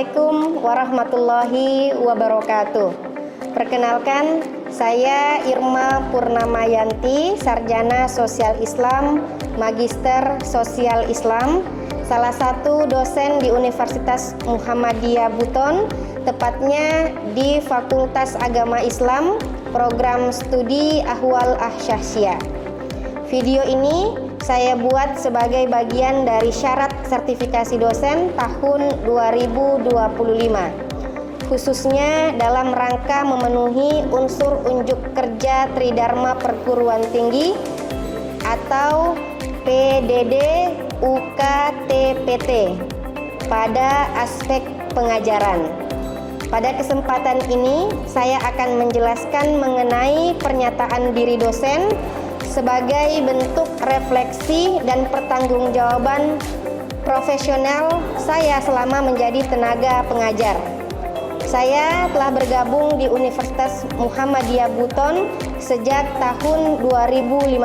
Assalamualaikum warahmatullahi wabarakatuh. Perkenalkan, saya Irma Purnamayanti, Sarjana Sosial Islam, Magister Sosial Islam, salah satu dosen di Universitas Muhammadiyah Buton, tepatnya di Fakultas Agama Islam, Program Studi Ahwal Ahsyasiyah. Video ini saya buat sebagai bagian dari syarat sertifikasi dosen tahun 2025, khususnya dalam rangka memenuhi unsur unjuk kerja Tridharma Perguruan Tinggi atau PDD UKTPT pada aspek pengajaran. Pada kesempatan ini, saya akan menjelaskan mengenai pernyataan diri dosen sebagai bentuk refleksi dan pertanggungjawaban profesional saya selama menjadi tenaga pengajar. Saya telah bergabung di Universitas Muhammadiyah Buton sejak tahun 2015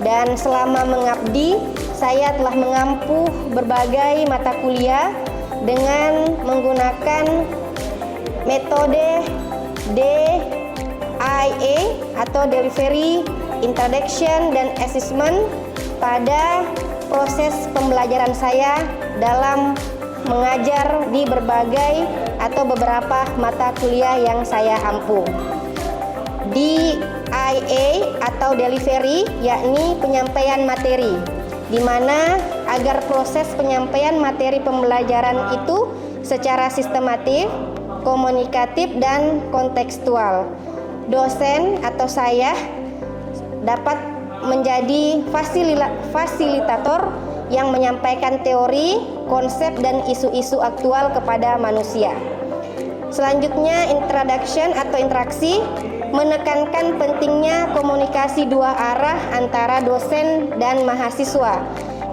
dan selama mengabdi saya telah mengampu berbagai mata kuliah dengan menggunakan metode DIA atau Delivery, Introduction, dan Assessment pada proses pembelajaran saya dalam mengajar di berbagai atau beberapa mata kuliah yang saya ampu. DIA atau Delivery yakni penyampaian materi, di mana agar proses penyampaian materi pembelajaran itu secara sistematif, komunikatif, dan kontekstual, dosen atau saya dapat menjadi fasilitator yang menyampaikan teori, konsep, dan isu-isu aktual kepada manusia. Selanjutnya, introduction atau interaksi menekankan pentingnya komunikasi dua arah antara dosen dan mahasiswa.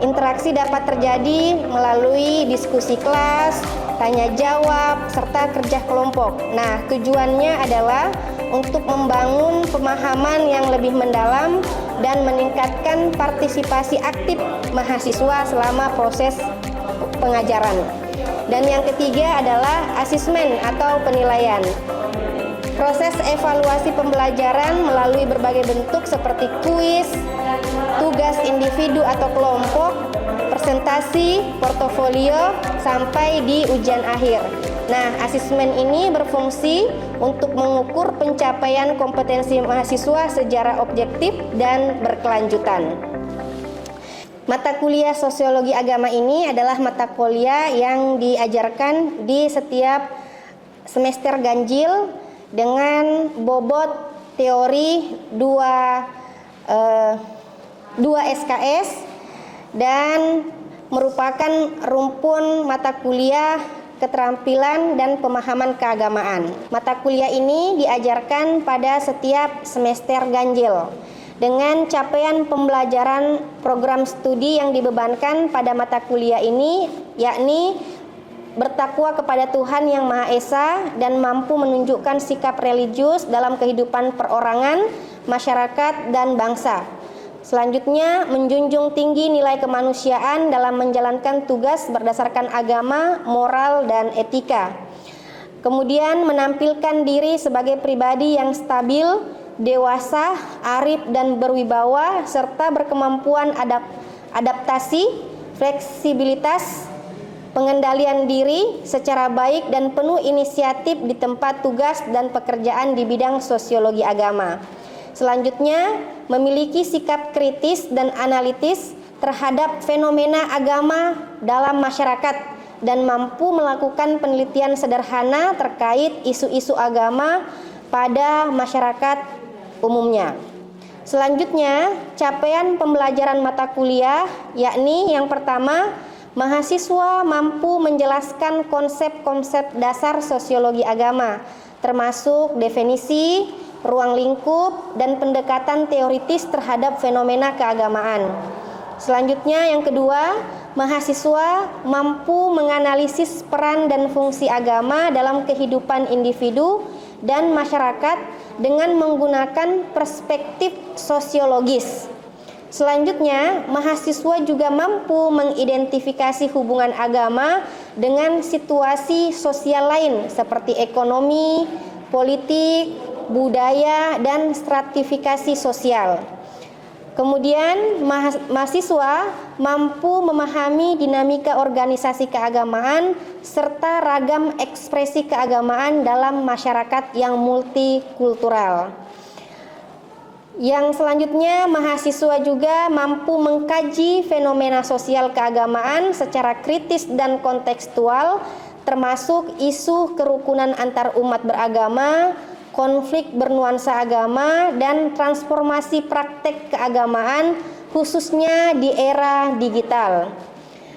Interaksi dapat terjadi melalui diskusi kelas, tanya jawab, serta kerja kelompok. Nah, tujuannya adalah untuk membangun pemahaman yang lebih mendalam dan meningkatkan partisipasi aktif mahasiswa selama proses pengajaran. Dan yang ketiga adalah asesmen atau penilaian. Proses evaluasi pembelajaran melalui berbagai bentuk seperti kuis, tugas individu atau kelompok, presentasi, portofolio, sampai di ujian akhir. Nah, asesmen ini berfungsi untuk mengukur pencapaian kompetensi mahasiswa secara objektif dan berkelanjutan. Mata kuliah Sosiologi Agama ini adalah mata kuliah yang diajarkan di setiap semester ganjil dengan bobot teori 2 SKS dan merupakan rumpun mata kuliah keterampilan dan pemahaman keagamaan. Mata kuliah ini diajarkan pada setiap semester ganjil dengan capaian pembelajaran program studi yang dibebankan pada mata kuliah ini, yakni bertakwa kepada Tuhan Yang Maha Esa dan mampu menunjukkan sikap religius dalam kehidupan perorangan, masyarakat, dan bangsa. Selanjutnya, menjunjung tinggi nilai kemanusiaan dalam menjalankan tugas berdasarkan agama, moral, dan etika. Kemudian, menampilkan diri sebagai pribadi yang stabil, dewasa, arif, dan berwibawa, serta berkemampuan adaptasi, fleksibilitas, pengendalian diri secara baik, dan penuh inisiatif di tempat tugas dan pekerjaan di bidang sosiologi agama. Selanjutnya, memiliki sikap kritis dan analitis terhadap fenomena agama dalam masyarakat dan mampu melakukan penelitian sederhana terkait isu-isu agama pada masyarakat umumnya. Selanjutnya, capaian pembelajaran mata kuliah, yakni yang pertama, mahasiswa mampu menjelaskan konsep-konsep dasar sosiologi agama, termasuk definisi, ruang lingkup, dan pendekatan teoritis terhadap fenomena keagamaan. Selanjutnya, yang kedua, mahasiswa mampu menganalisis peran dan fungsi agama dalam kehidupan individu dan masyarakat dengan menggunakan perspektif sosiologis. Selanjutnya, mahasiswa juga mampu mengidentifikasi hubungan agama dengan situasi sosial lain seperti ekonomi, politik, budaya, dan stratifikasi sosial. Kemudian, mahasiswa mampu memahami dinamika organisasi keagamaan serta ragam ekspresi keagamaan dalam masyarakat yang multikultural. Yang selanjutnya, mahasiswa juga mampu mengkaji fenomena sosial keagamaan secara kritis dan kontekstual, termasuk isu kerukunan antar umat beragama, konflik bernuansa agama, dan transformasi praktek keagamaan khususnya di era digital.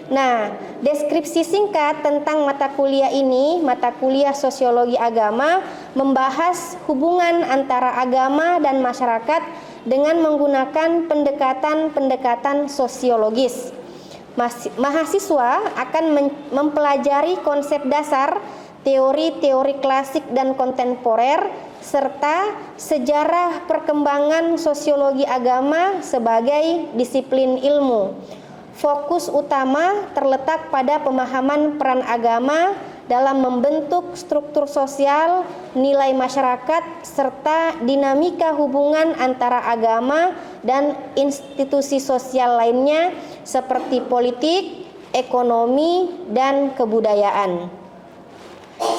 Nah, deskripsi singkat tentang mata kuliah ini, mata kuliah Sosiologi Agama, membahas hubungan antara agama dan masyarakat dengan menggunakan pendekatan sosiologis. Mahasiswa akan mempelajari konsep dasar, teori-teori klasik dan kontemporer, serta sejarah perkembangan sosiologi agama sebagai disiplin ilmu. Fokus utama terletak pada pemahaman peran agama dalam membentuk struktur sosial, nilai masyarakat, serta dinamika hubungan antara agama dan institusi sosial lainnya seperti politik, ekonomi, dan kebudayaan.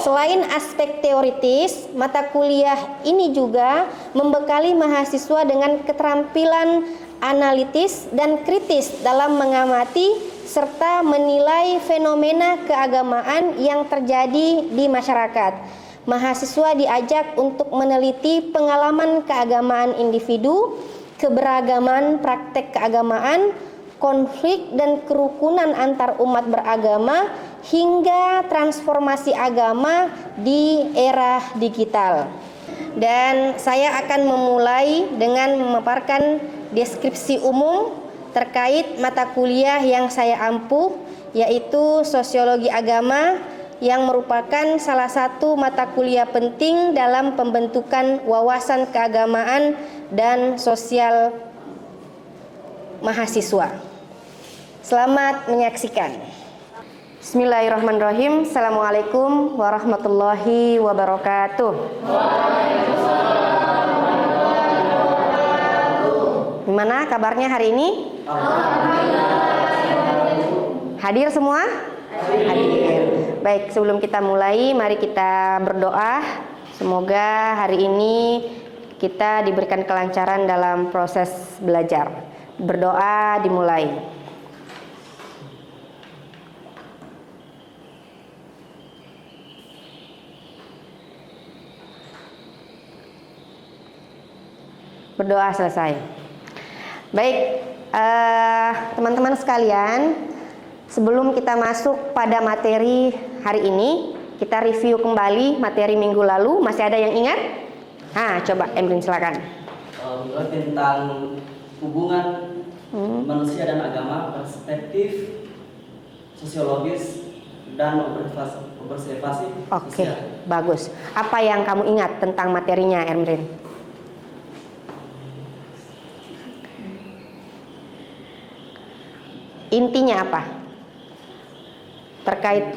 Selain aspek teoritis, mata kuliah ini juga membekali mahasiswa dengan keterampilan analitis dan kritis dalam mengamati serta menilai fenomena keagamaan yang terjadi di masyarakat. Mahasiswa diajak untuk meneliti pengalaman keagamaan individu, keberagaman praktek keagamaan, konflik dan kerukunan antar umat beragama, hingga transformasi agama di era digital. Dan saya akan memulai dengan memaparkan deskripsi umum terkait mata kuliah yang saya ampuh, yaitu Sosiologi Agama, yang merupakan salah satu mata kuliah penting dalam pembentukan wawasan keagamaan dan sosial mahasiswa. Selamat menyaksikan. Bismillahirrahmanirrahim. Assalamualaikum warahmatullahi wabarakatuh. Gimana kabarnya hari ini? Hadir semua? Hadir. Baik, sebelum kita mulai, mari kita berdoa. Semoga hari ini kita diberikan kelancaran dalam proses belajar. Berdoa dimulai. Berdoa selesai. Baik, teman-teman sekalian, sebelum kita masuk pada materi hari ini, kita review kembali materi minggu lalu. Masih ada yang ingat? Coba Emrin silakan. Tentang hubungan manusia dan agama, perspektif sosiologis dan observasi. Oke, bagus. Apa yang kamu ingat tentang materinya, Emrin? Intinya apa? Terkait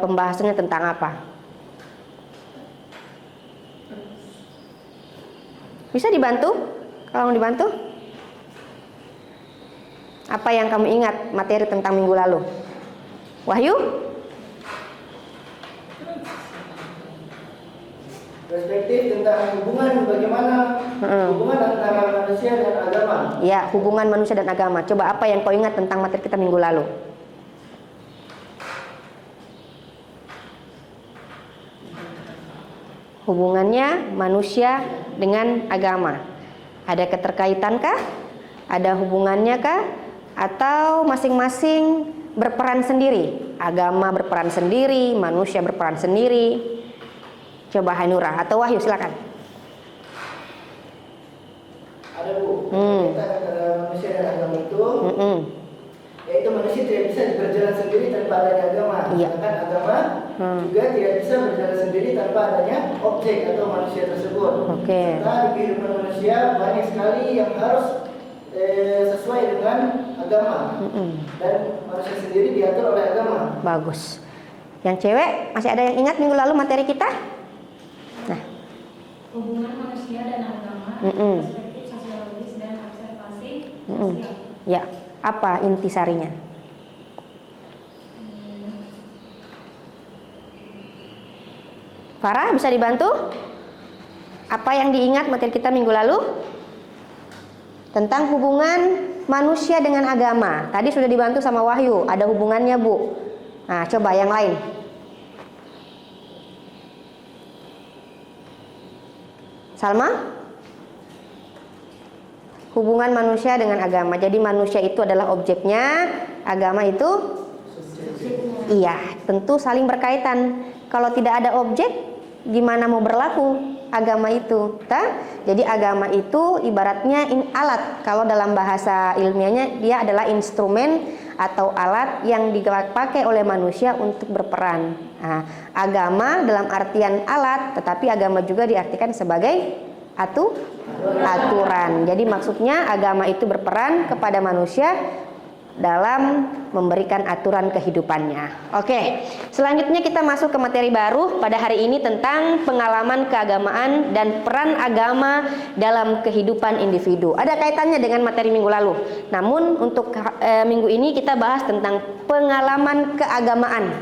pembahasannya tentang apa? Bisa dibantu? Kalau dibantu? Apa yang kamu ingat materi tentang minggu lalu? Wahyu? Perspektif tentang hubungan bagaimana hubungan antara manusia dan agama. Ya, hubungan manusia dan agama. Coba apa yang kau ingat tentang materi kita minggu lalu? Hubungannya manusia dengan agama. Ada keterkaitankah? Ada hubungannya kah? Atau masing-masing berperan sendiri? Agama berperan sendiri, manusia berperan sendiri. Coba Hanura atau Wahyu silakan. Ada Bu, kaitan antara manusia dan agama itu, yaitu manusia tidak bisa berjalan sendiri tanpa adanya agama. Sedangkan agama juga tidak bisa berjalan sendiri tanpa adanya objek atau manusia tersebut. Serta di kehidupan manusia banyak sekali yang harus sesuai dengan agama. Dan manusia sendiri diatur oleh agama. Bagus. Yang cewek, masih ada yang ingat minggu lalu materi kita? Nah, Hubungan manusia dan agama, perspektif sosiologis dan observasi sosial. Ya, apa intisarinya? Farah, bisa dibantu? Apa yang diingat materi kita minggu lalu? Tentang hubungan manusia dengan agama. Tadi sudah dibantu sama Wahyu, ada hubungannya, Bu. Nah, coba yang lain. Salma? Hubungan manusia dengan agama. Jadi manusia itu adalah objeknya, agama itu? Iya, tentu saling berkaitan. Kalau tidak ada objek, gimana mau berlaku agama itu? Jadi agama itu ibaratnya alat. Kalau dalam bahasa ilmiahnya dia adalah instrumen atau alat yang dipakai oleh manusia untuk berperan. Nah, agama dalam artian alat, tetapi agama juga diartikan sebagai aturan. Jadi maksudnya agama itu berperan kepada manusia dalam memberikan aturan kehidupannya. Oke, selanjutnya kita masuk ke materi baru pada hari ini tentang pengalaman keagamaan dan peran agama dalam kehidupan individu. Ada kaitannya dengan materi minggu lalu. Namun untuk minggu ini kita bahas tentang pengalaman keagamaan.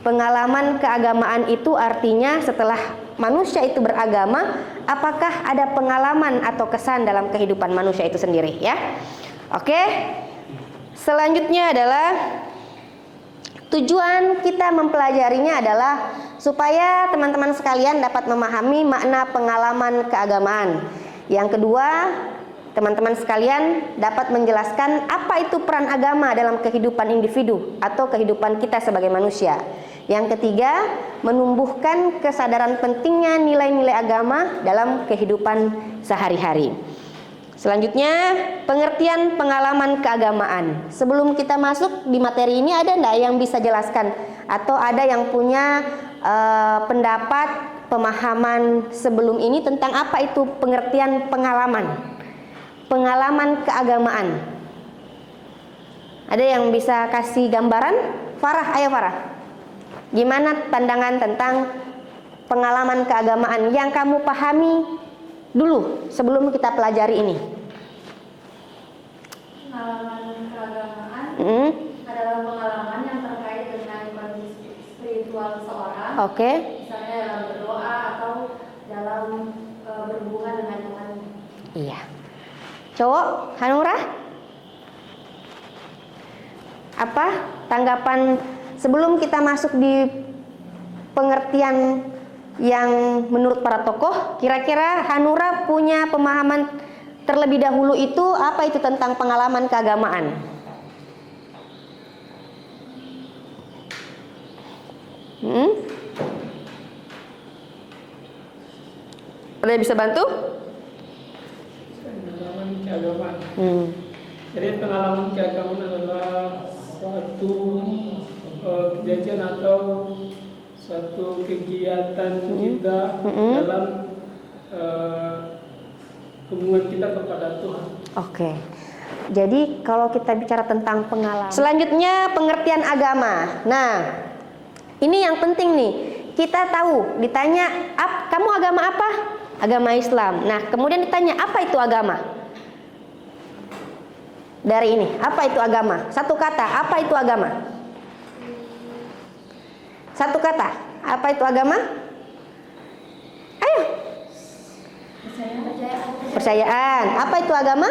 Pengalaman keagamaan itu artinya setelah manusia itu beragama, apakah ada pengalaman atau kesan dalam kehidupan manusia itu sendiri, ya? Oke. Selanjutnya adalah tujuan kita mempelajarinya adalah supaya teman-teman sekalian dapat memahami makna pengalaman keagamaan. Yang kedua, teman-teman sekalian dapat menjelaskan apa itu peran agama dalam kehidupan individu atau kehidupan kita sebagai manusia. Yang ketiga, menumbuhkan kesadaran pentingnya nilai-nilai agama dalam kehidupan sehari-hari. Selanjutnya, pengertian pengalaman keagamaan. Sebelum kita masuk di materi ini, ada enggak yang bisa jelaskan? Atau ada yang punya pendapat, pemahaman sebelum ini tentang apa itu pengertian pengalaman? Pengalaman keagamaan. Ada yang bisa kasih gambaran? Farah, ayo Farah. Gimana pandangan tentang pengalaman keagamaan yang kamu pahami dulu sebelum kita pelajari ini? Pengalaman keagamaan adalah pengalaman yang terkait dengan kondisi spiritual seseorang. Oke. Misalnya dalam berdoa atau dalam berhubungan dengan Tuhan. Iya. Cowok, Hanura? Apa tanggapan sebelum kita masuk di pengertian yang menurut para tokoh? Kira-kira Hanura punya pemahaman terlebih dahulu itu apa itu tentang pengalaman keagamaan? Ada yang bisa bantu? Pengalaman keagamaan. Jadi pengalaman keagamaan adalah suatu kejadian atau suatu kegiatan kita dalam hubungan kita kepada Tuhan. Oke. Jadi kalau kita bicara tentang pengalaman. Selanjutnya pengertian agama. Nah, ini yang penting nih. Kita tahu, ditanya, kamu agama apa? Agama Islam. Nah, kemudian ditanya, apa itu agama? Dari ini, apa itu agama? Satu kata, apa itu agama? Satu kata, apa itu agama? Ayo. Percayaan. Apa itu agama?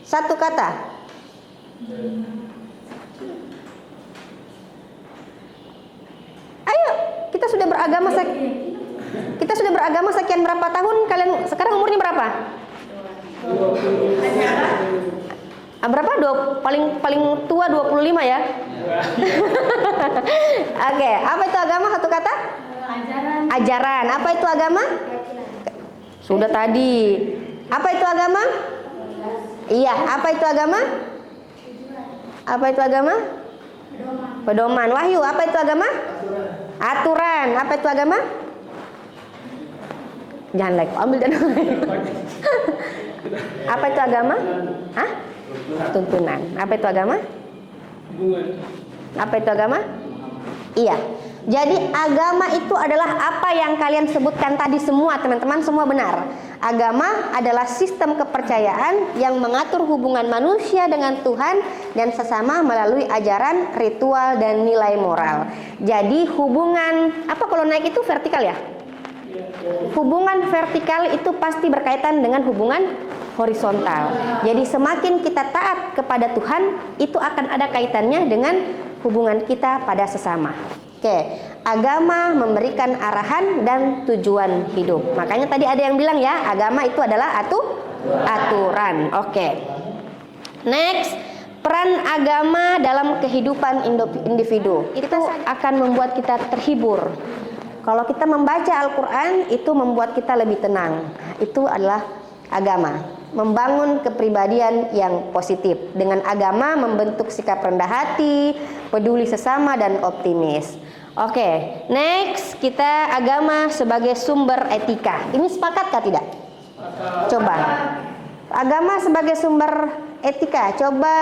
Satu kata. Ayo, kita sudah beragama sekian berapa tahun? Kalian sekarang umurnya berapa? Berapa? Paling tua 25 ya? Oke, apa itu agama? Satu kata? Ajaran. Apa itu agama? Sudah tadi. Apa itu agama? Iya, apa itu agama? Apa itu agama? Pedoman. Wahyu, apa itu agama? Aturan. Apa itu agama? Jangan like, ambil jangan. Apa itu agama? Hah? Tuntunan. Apa itu agama? Hubungan. Apa itu agama? Iya. Jadi agama itu adalah apa yang kalian sebutkan tadi semua, teman-teman, semua benar. Agama adalah sistem kepercayaan yang mengatur hubungan manusia dengan Tuhan dan sesama melalui ajaran, ritual, dan nilai moral. Jadi hubungan, apa kalau naik itu vertikal ya? Hubungan vertikal itu pasti berkaitan dengan hubungan horizontal. Jadi semakin kita taat kepada Tuhan, itu akan ada kaitannya dengan hubungan kita pada sesama. Oke, agama memberikan arahan dan tujuan hidup. Makanya tadi ada yang bilang ya, agama itu adalah aturan. Oke. Next, peran agama dalam kehidupan individu itu akan membuat kita terhibur. Kalau kita membaca Al-Quran itu membuat kita lebih tenang. Itu adalah agama. Membangun kepribadian yang positif. Dengan agama membentuk sikap rendah hati, peduli sesama, dan optimis. Oke, next kita agama sebagai sumber etika. Ini sepakatkah tidak? Coba. Agama sebagai sumber etika. Coba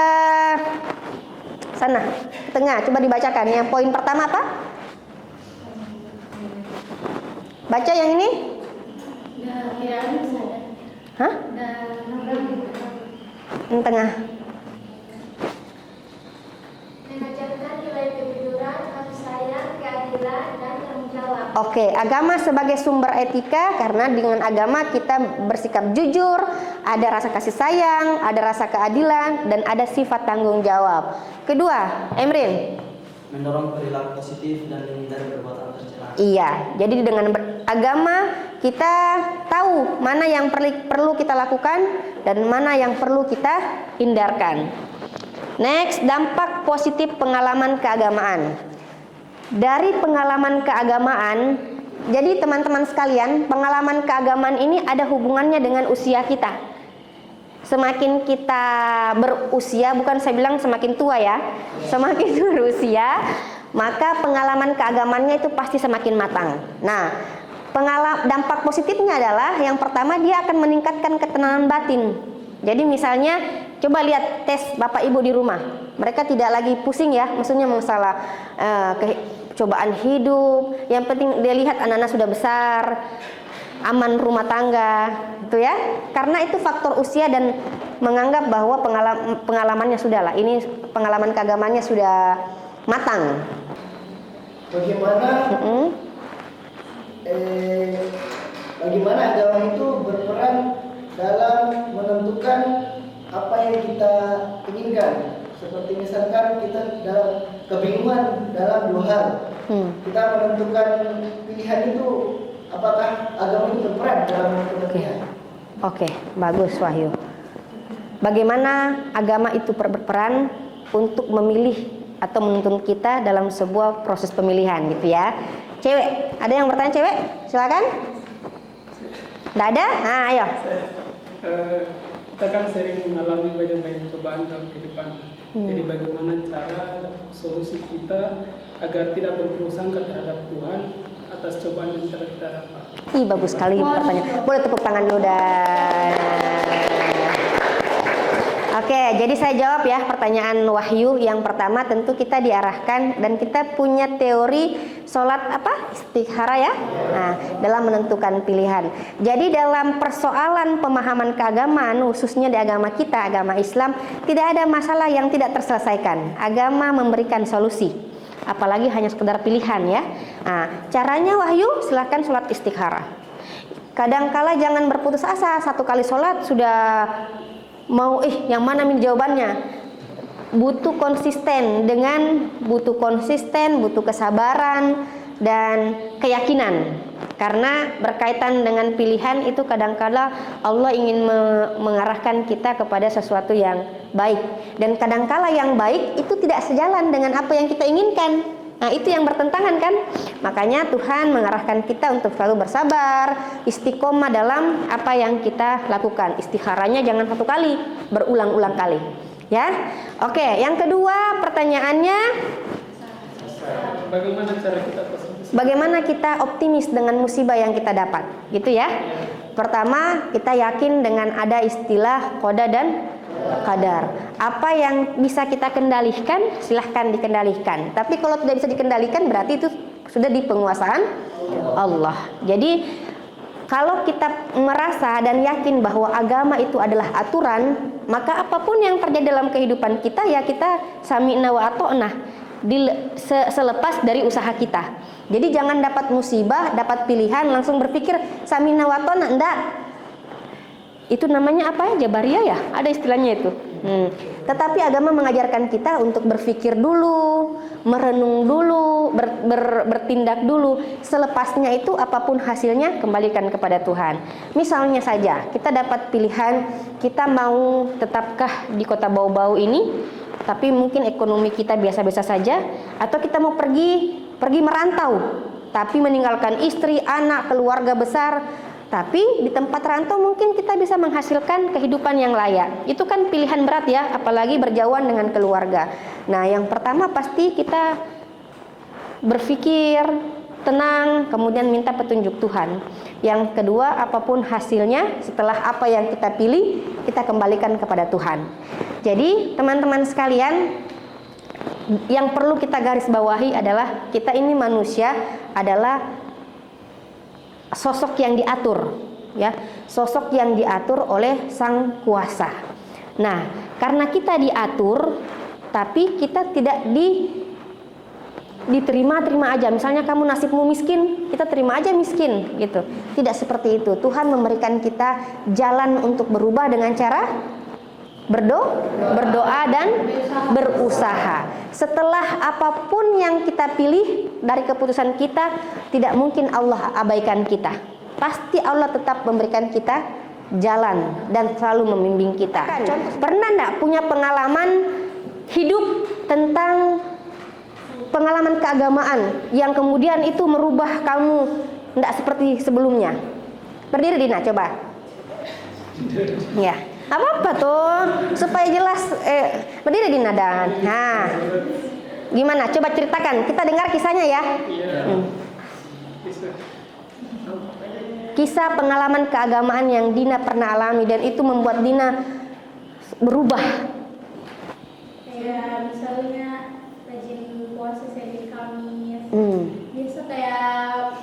sana, tengah. Coba dibacakan. Yang poin pertama apa? Baca yang ini. Hah? Yang tengah. Mengajarkan nilai kejujuran, kasih sayang, keadilan, dan tanggung jawab. Oke, agama sebagai sumber etika karena dengan agama kita bersikap jujur, ada rasa kasih sayang, ada rasa keadilan, dan ada sifat tanggung jawab. Kedua, Emrin. Mendorong perilaku positif dan menghindari perbuatan tercela. Iya, jadi dengan agama kita tahu mana yang perlu kita lakukan dan mana yang perlu kita hindarkan. Next, dampak positif pengalaman keagamaan. Dari pengalaman keagamaan, jadi teman-teman sekalian, pengalaman keagamaan ini ada hubungannya dengan usia kita. Semakin kita berusia, bukan saya bilang semakin tua ya, semakin berusia, maka pengalaman keagamannya itu pasti semakin matang. Nah, dampak positifnya adalah yang pertama dia akan meningkatkan ketenangan batin. Jadi misalnya coba lihat tes Bapak Ibu di rumah, mereka tidak lagi pusing ya, maksudnya masalah cobaan hidup. Yang penting dia lihat anak-anak sudah besar, aman rumah tangga, gitu ya. Karena itu faktor usia dan menganggap bahwa pengalamannya sudah lah, ini pengalaman keagamannya sudah matang. Bagaimana bagaimana agama itu berperan dalam menentukan apa yang kita inginkan. Seperti misalkan kita dalam kebingungan dalam dua hal. Kita menentukan pilihan itu, apakah agama itu berperan dalam menentukan pilihan? Oke, bagus Wahyu. Bagaimana agama itu berperan untuk memilih atau menuntun kita dalam sebuah proses pemilihan gitu ya. Cewek, ada yang bertanya cewek? Silakan. Tidak ada? Nah, ayo. Kita kan sering mengalami banyak cobaan dalam kehidupan. Jadi bagaimana cara solusi kita agar tidak berprasangka terhadap Tuhan atas cobaan yang telah kita dapat? Ih, bagus sekali pertanyaan. Boleh tepuk tangan dulu dah. Oke, jadi saya jawab ya pertanyaan Wahyu. Yang pertama tentu kita diarahkan dan kita punya teori sholat apa? Istikhara ya. Nah, dalam menentukan pilihan. Jadi dalam persoalan pemahaman keagamaan, khususnya di agama kita, agama Islam, tidak ada masalah yang tidak terselesaikan. Agama memberikan solusi. Apalagi hanya sekedar pilihan ya. Nah, caranya Wahyu silahkan sholat istikhara. Kadangkala jangan berputus asa, satu kali sholat sudah mau yang mana nih jawabannya. Butuh konsisten, butuh kesabaran dan keyakinan. Karena berkaitan dengan pilihan itu kadangkala Allah ingin mengarahkan kita kepada sesuatu yang baik. Dan kadangkala yang baik itu tidak sejalan dengan apa yang kita inginkan. Nah, itu yang bertentangan kan? Makanya Tuhan mengarahkan kita untuk selalu bersabar, istiqomah dalam apa yang kita lakukan. Istikharanya jangan satu kali, berulang-ulang kali. Ya. Oke, yang kedua pertanyaannya, bagaimana cara kita bagaimana kita optimis dengan musibah yang kita dapat? Gitu ya. Pertama, kita yakin dengan ada istilah qada dan qadar. Apa yang bisa kita kendalikan, silahkan dikendalikan. Tapi kalau tidak bisa dikendalikan, berarti itu sudah di penguasaan Allah. Jadi kalau kita merasa dan yakin bahwa agama itu adalah aturan, maka apapun yang terjadi dalam kehidupan kita, ya kita sami'na wa ata'na selepas dari usaha kita. Jadi jangan dapat musibah, dapat pilihan langsung berpikir sami'na wa ata'na, enggak. Itu namanya apa ya? Jabariyah ya? Ada istilahnya itu. Tetapi agama mengajarkan kita untuk berpikir dulu, merenung dulu, bertindak dulu. Selepasnya itu apapun hasilnya kembalikan kepada Tuhan. Misalnya saja kita dapat pilihan, kita mau tetapkah di kota bau-bau ini, tapi mungkin ekonomi kita biasa-biasa saja, atau kita mau pergi merantau, tapi meninggalkan istri, anak, keluarga besar. Tapi di tempat rantau mungkin kita bisa menghasilkan kehidupan yang layak. Itu kan pilihan berat ya, apalagi berjauhan dengan keluarga. Nah, yang pertama pasti kita berpikir tenang, kemudian minta petunjuk Tuhan. Yang kedua, apapun hasilnya setelah apa yang kita pilih, kita kembalikan kepada Tuhan. Jadi, teman-teman sekalian, yang perlu kita garis bawahi adalah kita ini manusia adalah sosok yang diatur, ya, sosok yang diatur oleh Sang Kuasa. Nah, karena kita diatur, tapi kita tidak diterima aja. Misalnya kamu nasibmu miskin, kita terima aja miskin, gitu. Tidak seperti itu. Tuhan memberikan kita jalan untuk berubah dengan cara berdoa dan berusaha. Setelah apapun yang kita pilih dari keputusan kita, tidak mungkin Allah abaikan kita. Pasti Allah tetap memberikan kita jalan dan selalu membimbing kita. Pernah enggak punya pengalaman hidup tentang pengalaman keagamaan yang kemudian itu merubah kamu enggak seperti sebelumnya? Berdiri Dina, coba. Ya. Apa-apa tuh supaya jelas. Berdiri Dina dan. Nah, gimana? Coba ceritakan. Kita dengar kisahnya ya. Kisah pengalaman keagamaan yang Dina pernah alami dan itu membuat Dina berubah. Kayak misalnya rajin puasa sehari Kamis. Biasa kayak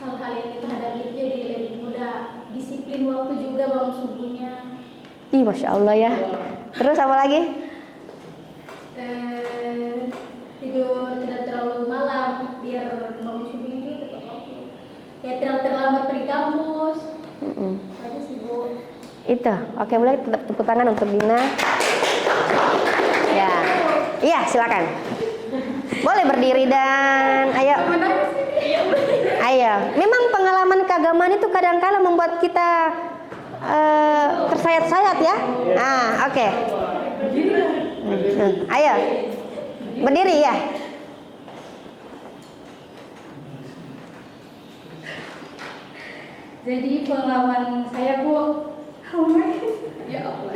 hal-hal yang kita hadapi jadi lebih mudah. Disiplin waktu juga bangun subuhnya. Ih, Masya Allah ya. Terus apa lagi? Tidur tidak terlalu malam biar bangun subuh itu tetap waktu. Ya tidak terlambat pergi kampus. Aja sih Bu. Itu. Oke, boleh tepuk tangan untuk Dina. Ya. Iya, silakan. Boleh berdiri dan ayo. Ayo. Memang pengalaman keagamaan itu kadang-kala membuat kita tersayat-sayat ya. Nah, oke. Ayo. Berdiri ya. Jadi pengalaman saya Bu, ya Allah.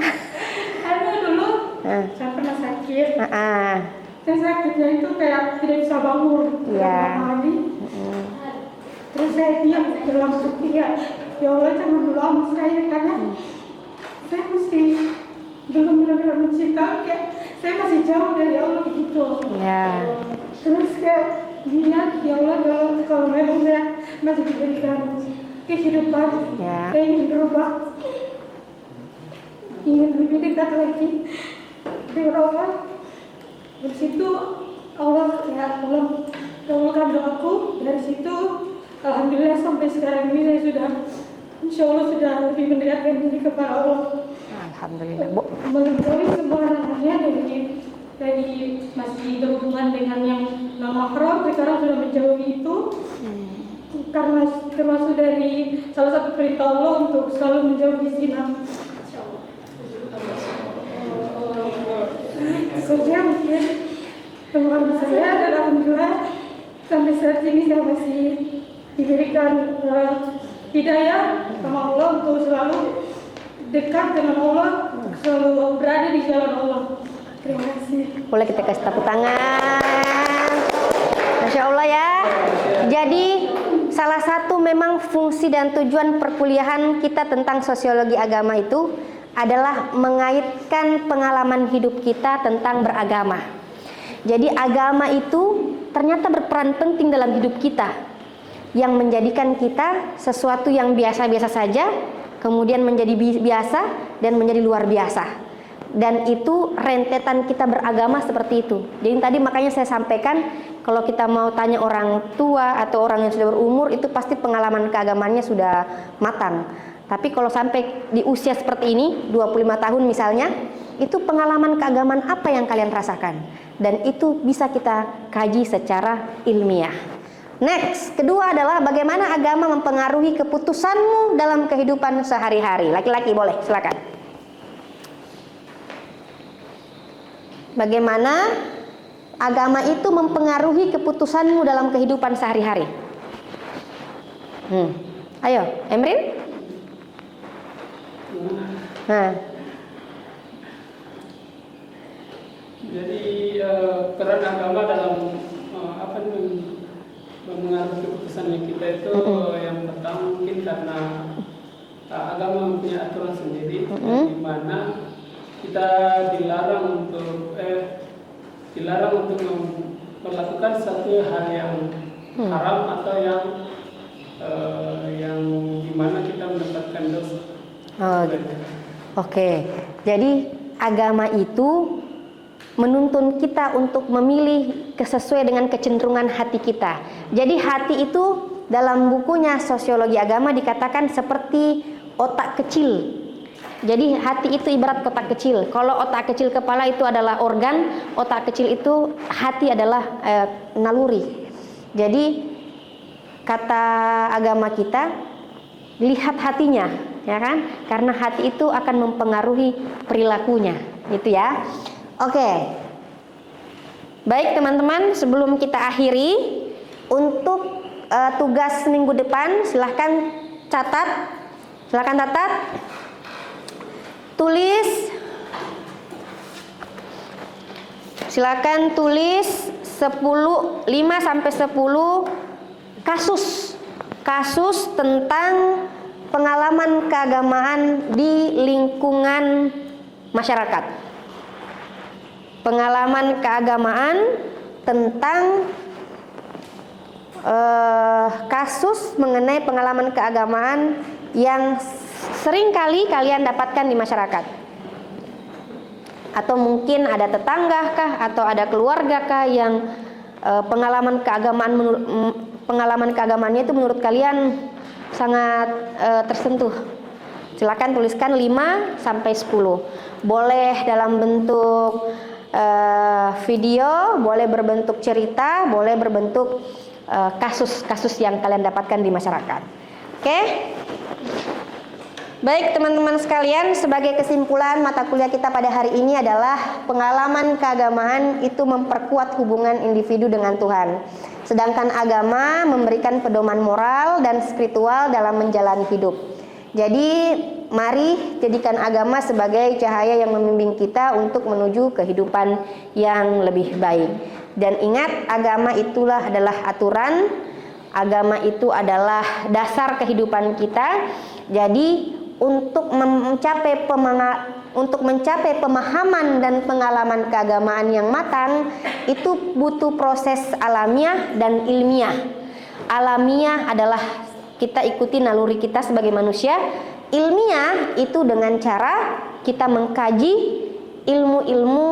Karena dulu saya pernah sakit. Saya sakitnya itu kayak tidak bisa bangun. Hari. Terus saya diam dalam setia. Ya Allah, jangan dulu sama saya karena saya mesti belum benar-benar mencintai, kayak saya masih jauh dari Allah begitu. Terus kayak niat, ya Allah kalau memang saya masih diberikan kehidupan, saya ingin berubah, ingin lebih dekat lagi dengan Allah. Dari situ Allah kabulkan doaku. Dari situ alhamdulillah sampai sekarang ini saya sudah, insya Allah sudah lebih mendekatkan diri kepada Allah. Alhamdulillah Bu. Melampaui semua ranahnya dari masih berhubungan dengan yang non-mahram, sekarang sudah menjauhi itu. Karena termasuk dari salah satu perintah Allah untuk selalu menjauhi zina. Kerja mungkin pengalaman saya adalah alhamdulillah sampai saat ini saya masih diberikan hidayah sama Allah untuk selalu dekat dengan Allah, selalu berada di jalan Allah. Terima kasih. Boleh kita kasih tepuk tangan. Masya Allah ya. Jadi salah satu memang fungsi dan tujuan perkuliahan kita tentang sosiologi agama itu adalah mengaitkan pengalaman hidup kita tentang beragama. Jadi agama itu ternyata berperan penting dalam hidup kita, yang menjadikan kita sesuatu yang biasa-biasa saja, kemudian menjadi biasa dan menjadi luar biasa. Dan itu rentetan kita beragama seperti itu. Jadi tadi makanya saya sampaikan, kalau kita mau tanya orang tua atau orang yang sudah berumur, itu pasti pengalaman keagamannya sudah matang. Tapi kalau sampai di usia seperti ini, 25 tahun misalnya, itu pengalaman keagamaan apa yang kalian rasakan? Dan itu bisa kita kaji secara ilmiah. Next, kedua adalah bagaimana agama mempengaruhi keputusanmu dalam kehidupan sehari-hari. Laki-laki boleh, silakan. Bagaimana agama itu mempengaruhi keputusanmu dalam kehidupan sehari-hari? Ayo, Emrin. Nah. Jadi peran agama dalam mengaruhi keputusan kita itu yang pertama mungkin karena agama mempunyai aturan sendiri, di mana kita dilarang untuk melakukan satu hal yang haram atau yang dimana kita mendapatkan dosa. Oh, gitu. Oke. Jadi agama itu menuntun kita untuk memilih sesuai dengan kecenderungan hati kita. Jadi hati itu dalam bukunya Sosiologi Agama dikatakan seperti otak kecil. Jadi hati itu ibarat kotak kecil. Kalau otak kecil kepala itu adalah organ, otak kecil itu hati adalah naluri. Jadi kata agama kita, lihat hatinya, ya kan? Karena hati itu akan mempengaruhi perilakunya, gitu ya. Oke. Baik teman-teman, sebelum kita akhiri, untuk tugas minggu depan silahkan catat. Silahkan catat. Silakan tulis 5 sampai 10 kasus tentang pengalaman keagamaan di lingkungan masyarakat. Pengalaman keagamaan tentang kasus mengenai pengalaman keagamaan yang sering kali kalian dapatkan di masyarakat, atau mungkin ada tetangga kah atau ada keluarga kah yang pengalaman keagamaannya itu menurut kalian sangat tersentuh. Silakan tuliskan 5 sampai 10. Boleh dalam bentuk video, boleh berbentuk cerita, boleh berbentuk kasus-kasus yang kalian dapatkan di masyarakat. Oke? Baik teman-teman sekalian, sebagai kesimpulan mata kuliah kita pada hari ini adalah pengalaman keagamaan itu memperkuat hubungan individu dengan Tuhan. Sedangkan agama memberikan pedoman moral dan spiritual dalam menjalani hidup. Jadi mari jadikan agama sebagai cahaya yang membimbing kita untuk menuju kehidupan yang lebih baik. Dan ingat, agama itulah adalah aturan, agama itu adalah dasar kehidupan kita. Jadi untuk mencapai pemahaman dan pengalaman keagamaan yang matang itu butuh proses alamiah dan ilmiah. Alamiah adalah kita ikuti naluri kita sebagai manusia. Ilmiah itu dengan cara kita mengkaji ilmu-ilmu,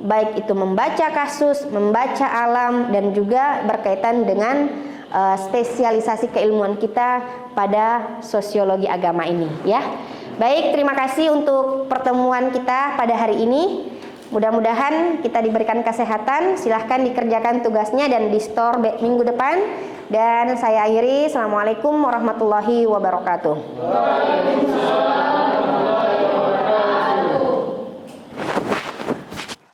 baik itu membaca kasus, membaca alam, dan juga berkaitan dengan spesialisasi keilmuan kita pada sosiologi agama ini, ya. Baik, terima kasih untuk pertemuan kita pada hari ini. Mudah-mudahan kita diberikan kesehatan. Silahkan dikerjakan tugasnya dan di store minggu depan. Dan saya akhiri, assalamualaikum warahmatullahi wabarakatuh.